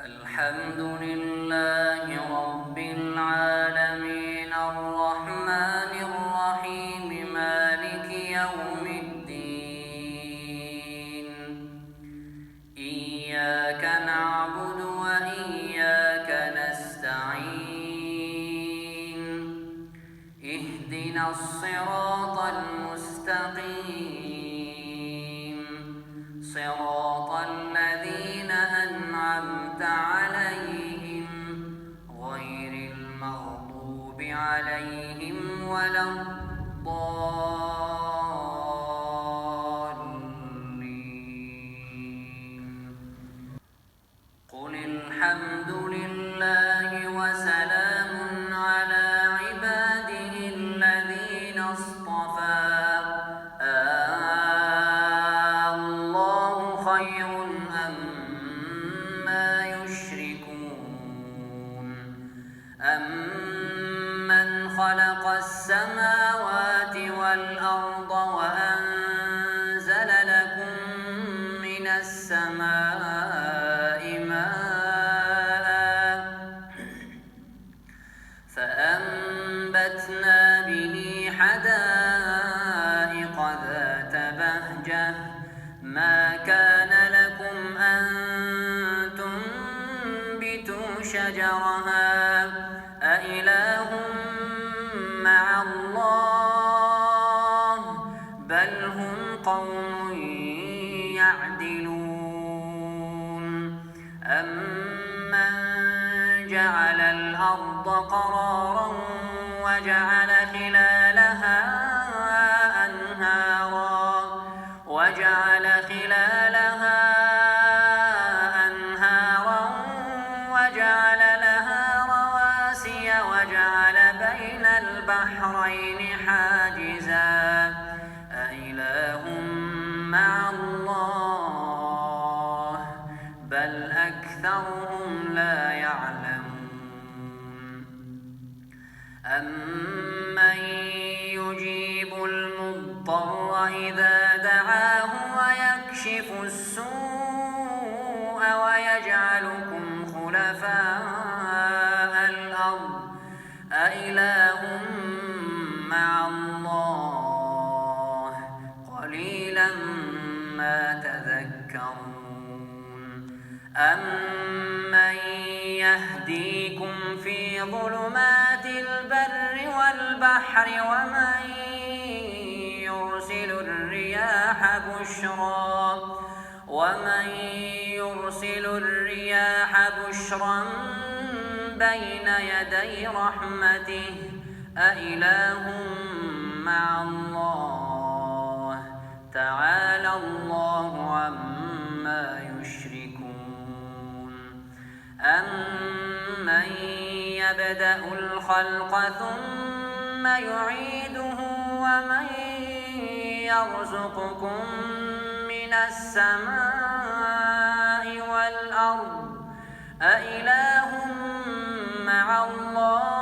الحمد لله رب العالمين الرحمن الرحيم مالك يوم الدين إياك نعبد وإياك نستعين اهدنا الصراط المستقيم صراط الذين أنعمت عليهم غير المغضوب عليهم ولا الضالين. قل الحمد لله وسلام على عباده الذين اصطفى الله خير أما يشركون أمن خلق السماوات والأرض وأنزل لكم من السماء ماء فأنبتنا به حدائق ذات بهجة ما كان لكم أن تنبتوا شجرها أإله مع الله بل هم قوم يعدلون. أمن جعل الأرض قرارا وجعل خلالها أنهارا وجعل لها رواسي وجعل بين البحرين حاجزا أإله مع الله بل أكثرهم لا يعلمون. أمن يجيب المضطر إذا دعاه ويكشف السوء ويجعلكم خلفاء الأرض أإله مع الله قليلا ما تذكرون. أمن يهديكم في ظلمات البر والبحر ومن يرسل الرياح بشرا بين يدي رحمته أإله مع الله تعالى الله عما يشركون. أمن يبدأ الخلق ثم يعيده ومن يرزقكم من السماء والأرض أإله مع الله